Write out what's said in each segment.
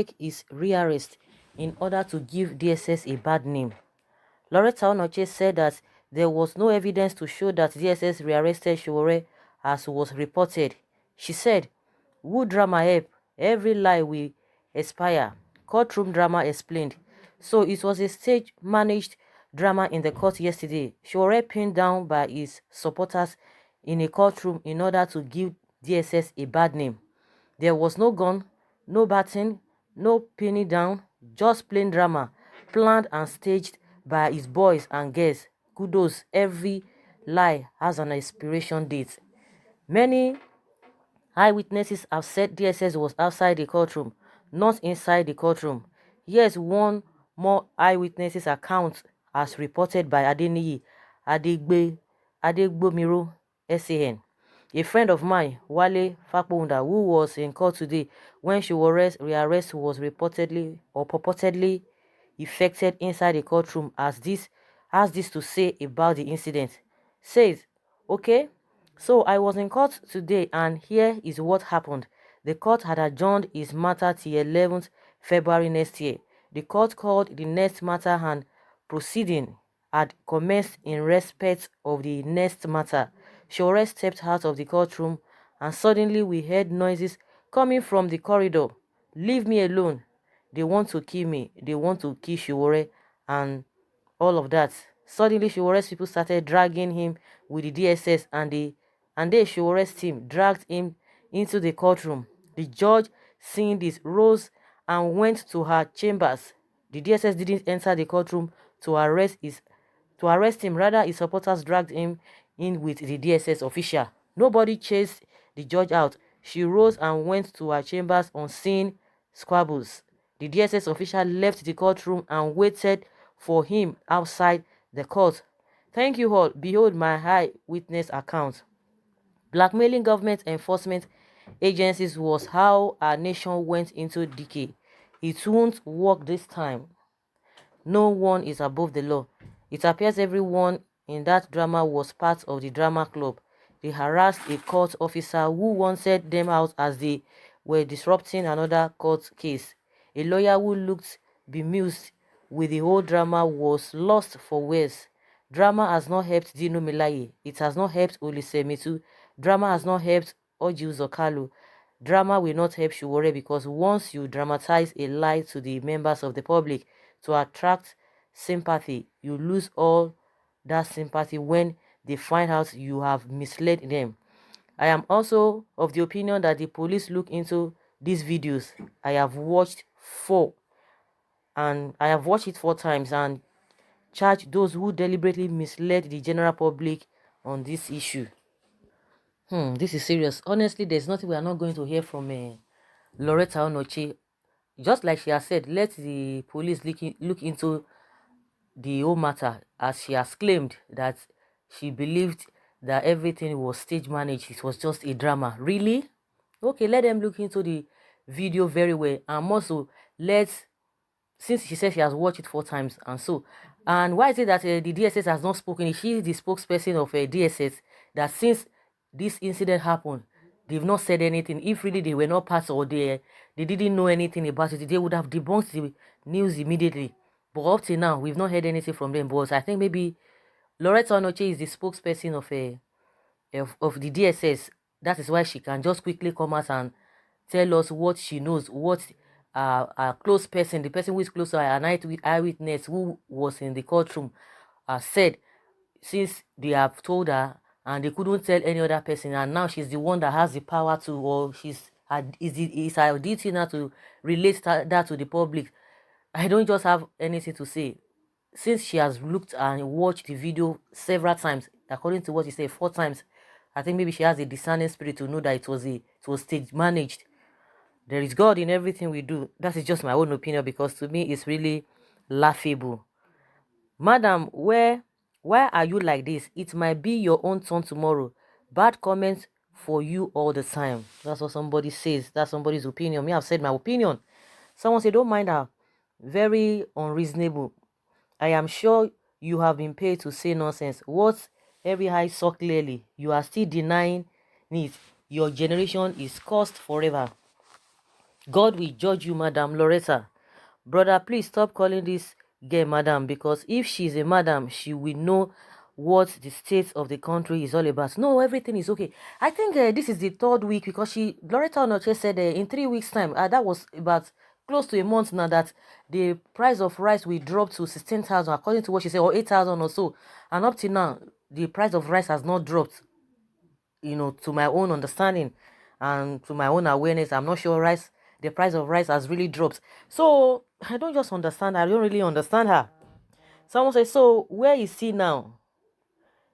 fake his rearrest in order to give DSS a bad name. Loretta Onoche said that there was no evidence to show that DSS rearrested Sowore as was reported. She said, "Would drama help? Every lie will expire." Courtroom drama explained. So it was a stage-managed drama in the court yesterday. Sowore pinned down by his supporters in a courtroom in order to give DSS a bad name. There was no gun, no batting, no pinning down, just plain drama, planned and staged by his boys and girls. Kudos, every lie has an expiration date. Many eyewitnesses have said DSS was outside the courtroom, not inside the courtroom. Here's one more eyewitnesses account as reported by Adeniyi Adegbomiro, SAN. A friend of mine, Wale Fakbonda, who was in court today when Sowore's rearrest was reportedly or purportedly effected inside the courtroom, has this to say about the incident. Says, "Okay, so I was in court today and here is what happened. The court had adjourned its matter till 11th February next year. The court called the next matter and proceeding had commenced in respect of the next matter. Sowore stepped out of the courtroom and suddenly we heard noises coming from the corridor. Leave me alone. They want to kill me. They want to kill Sowore," and all of that. Suddenly, Sowore's people started dragging him with the DSS, and Sowore's team dragged him into the courtroom. The judge, seeing this, rose and went to her chambers. The DSS didn't enter the courtroom to arrest him. Rather, his supporters dragged him in with the DSS official. Nobody chased the judge out. She rose and went to her chambers on seeing squabbles. The DSS official left the courtroom and waited for him outside the court. Thank you all. Behold my eyewitness account. Blackmailing government enforcement agencies was how our nation went into decay. It won't work this time. No one is above the law. It appears everyone in that drama was part of the drama club. They harassed a court officer who wanted them out as they were disrupting another court case. A lawyer who looked bemused with the whole drama was lost for words. Drama has not helped Dino Melaye. It has not helped Olise Metu. Drama has not helped Oji Uzokalo. Drama will not help Sowore, because once you dramatize a lie to the members of the public to attract sympathy, you lose all that sympathy when they find out you have misled them. I am also of the opinion that the police look into these videos. I have watched it 4 times and charge those who deliberately misled the general public on this issue. This is serious. Honestly, there's nothing we are not going to hear from Loretta Onoche. Just like she has said, let the police look into the whole matter, as she has claimed that she believed that everything was stage managed. It was just a drama. Really? Okay, let them look into the video very well, and also since she said she has watched it 4 times, and why is it that the DSS has not spoken? She is the spokesperson of DSS, that since this incident happened, they've not said anything. If really they were not part or they didn't know anything about it, they would have debunked the news immediately. But up till now, we've not heard anything from them. But I think maybe Loretta Onoche is the spokesperson of the DSS. That is why she can just quickly come out and tell us what she knows, what a close person, the person who is close to her, an eyewitness who was in the courtroom, said, since they have told her and they couldn't tell any other person, and now she's the one that has the power to, or it's her duty now to relate that to the public. I don't just have anything to say. Since she has looked and watched the video several times, according to what she said, 4 times, I think maybe she has a discerning spirit to know that it was stage managed. There is God in everything we do. That is just my own opinion, because to me it's really laughable. Madam, why are you like this? It might be your own turn tomorrow. Bad comments for you all the time. That's what somebody says. That's somebody's opinion. Me, I've said my opinion. Someone said, don't mind her. Very unreasonable. I am sure you have been paid to say nonsense. What every eye saw clearly. You are still denying it. Your generation is cursed forever. God will judge you, Madam Loretta. Brother, please stop calling this girl madam, because if she's a madam, she will know what the state of the country is all about. No, everything is okay. I think this is the third week, because Loretta Onoche said in 3 weeks' time, that was about close to a month now, that the price of rice will drop to 16,000, according to what she said, or 8,000 or so. And up till now, the price of rice has not dropped, to my own understanding and to my own awareness. I'm not sure the price of rice has really dropped. So I don't just understand. I don't really understand her. Someone says, so where is he now?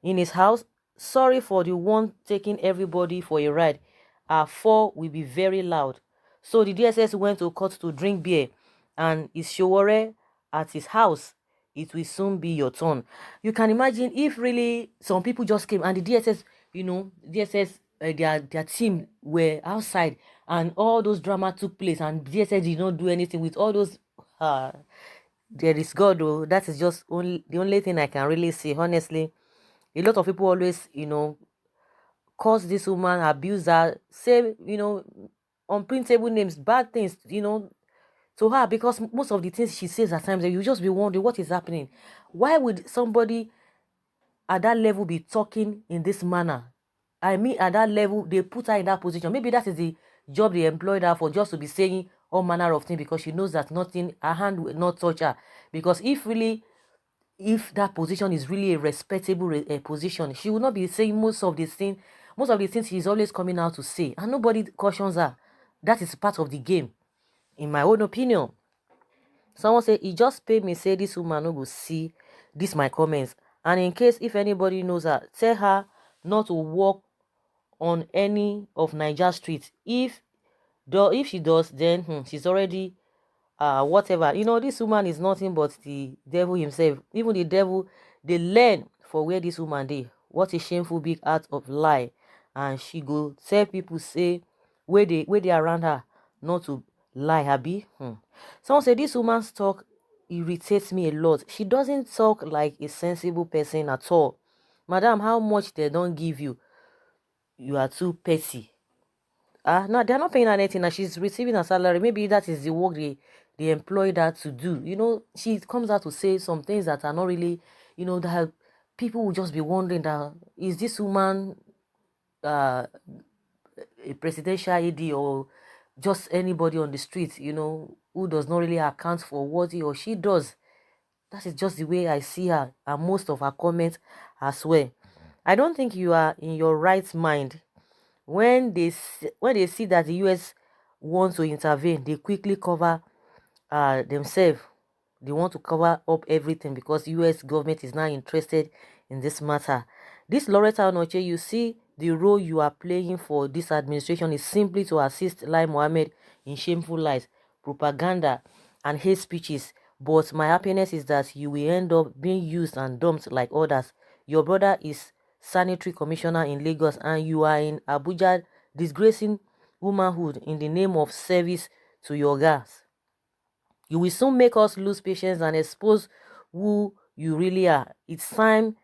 In his house? Sorry for the one taking everybody for a ride. Our four will be very loud. So the DSS went to court to drink beer, and is Sowore at his house? It will soon be your turn. You can imagine if really some people just came and the DSS, DSS, their team were outside, and all those drama took place, and DSS did not do anything with all those. There is God, though. That is just the only thing I can really say, honestly. A lot of people always, curse this woman, abuse her, say, unprintable names, bad things, to her, because most of the things she says at times, you just be wondering what is happening. Why would somebody at that level be talking in this manner? I mean, at that level, they put her in that position. Maybe that is the job they employed her for, just to be saying all manner of things, because she knows that nothing, her hand will not touch her. Because if that position is really a respectable position, she will not be saying most of the things she's always coming out to say, and nobody cautions her. That is part of the game, in my own opinion. Someone say, he just paid me say this woman no go see this my comments, and in case if anybody knows her, tell her not to walk on any of Niger streets. If she does, then she's already whatever. This woman is nothing but the devil himself. Even the devil, they learn for where this woman dey. What a shameful big act of lie. And she go tell people, say where they around her, not to lie, happy. Someone say this woman's talk irritates me a lot. She doesn't talk like a sensible person at all. Madam, how much they don't give you? You are too petty. No, they're not paying her anything, and she's receiving her salary. Maybe that is the work they employed her to do. She comes out to say some things that are not really, that people will just be wondering, that is this woman a presidential AD, or just anybody on the street, who does not really account for what he or she does. That is just the way I see her, and most of her comments as well. I don't think you are in your right mind. When they see that the US wants to intervene, they quickly cover themselves. They want to cover up everything, because US government is now interested in this matter. This Loretta Onoche, you see, the role you are playing for this administration is simply to assist Lai Mohammed in shameful lies, propaganda, and hate speeches. But my happiness is that you will end up being used and dumped like others. Your brother is sanitary commissioner in Lagos, and you are in Abuja disgracing womanhood in the name of service to your gas. You will soon make us lose patience and expose who you really are. It's time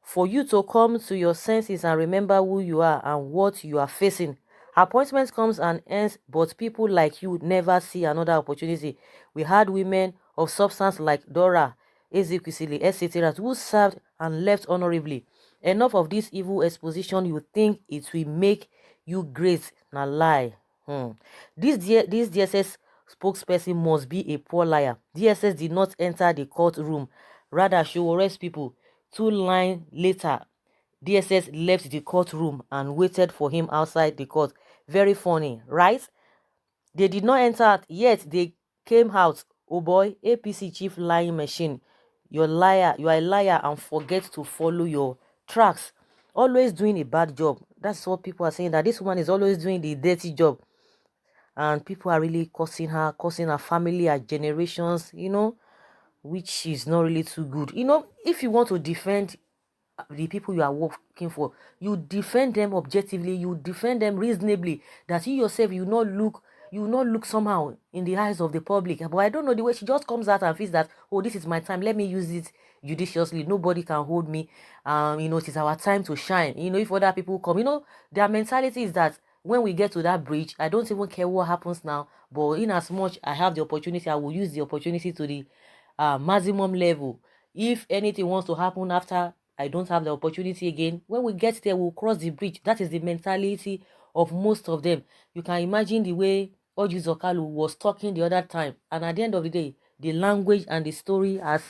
for you to come to your senses and remember who you are and what you are facing. Appointment comes and ends, but people like you never see another opportunity. We had women of substance like Dora, Ezekwesili, etc., who served and left honorably. Enough of this evil exposition. You think it will make you great. Na lie. This DSS spokesperson must be a poor liar. DSS did not enter the courtroom. Rather, she will arrest people. 2 lines later, DSS left the courtroom and waited for him outside the court. Very funny, right? They did not enter, yet they came out. Oh boy, APC chief lying machine. You're liar. You are a liar and forget to follow your tracks. Always doing a bad job. That's what people are saying, that this woman is always doing the dirty job. And people are really cursing her family, her generations, which is not really too good. If you want to defend the people you are working for, you defend them objectively, you defend them reasonably, that you yourself you not look somehow in the eyes of the public. But I don't know, the way she just comes out and feels that, oh, this is my time, let me use it judiciously, nobody can hold me. It is our time to shine. If other people come, their mentality is that when we get to that bridge, I don't even care what happens now, But in as much I have the opportunity, I will use the opportunity to the maximum level. If anything wants to happen after I don't have the opportunity again, when we get there, we'll cross the bridge. That is the mentality of most of them. You can imagine the way Oji Zokalu was talking the other time, and at the end of the day, the language and the story has,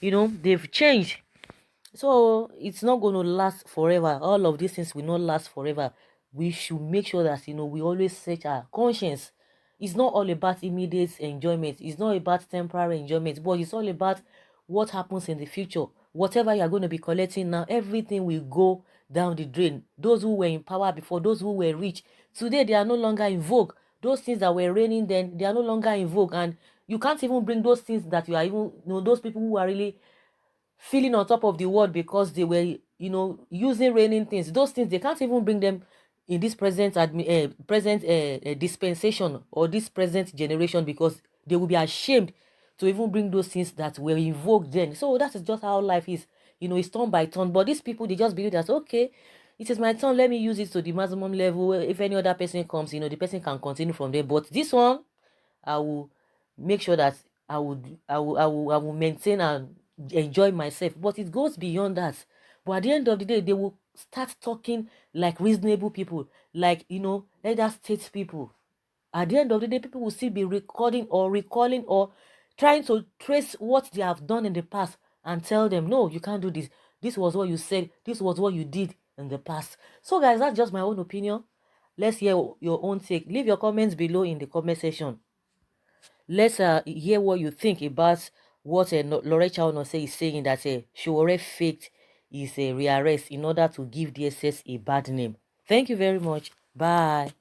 they've changed. So it's not going to last forever. All of these things will not last forever. We should make sure that we always search our conscience. It's not all about immediate enjoyment. It's not about temporary enjoyment, but it's all about what happens in the future. Whatever you are going to be collecting now, everything will go down the drain. Those who were in power before, those who were rich, today they are no longer in vogue. Those things that were reigning then, they are no longer in vogue, and you can't even bring those things that you are even, those people who are really feeling on top of the world because they were, using raining things. Those things, they can't even bring them in this present dispensation or this present generation, because they will be ashamed to even bring those things that were invoked then. So that is just how life is. It's turn by turn. But these people, they just believe that, okay, it is my turn, let me use it to the maximum level. If any other person comes, the person can continue from there. But this one, I will make sure that I will maintain and enjoy myself. But it goes beyond that. But at the end of the day, they will start talking like reasonable people, like elder state people. At the end of the day, people will still be recording or recalling or trying to trace what they have done in the past and tell them, no, you can't do this. This was what you said. This was what you did in the past. So, guys, that's just my own opinion. Let's hear your own take. Leave your comments below in the comment section. Let's hear what you think about what Loretta Onose is saying, that Sowore faked his rearrest in order to give DSS a bad name. Thank you very much. Bye.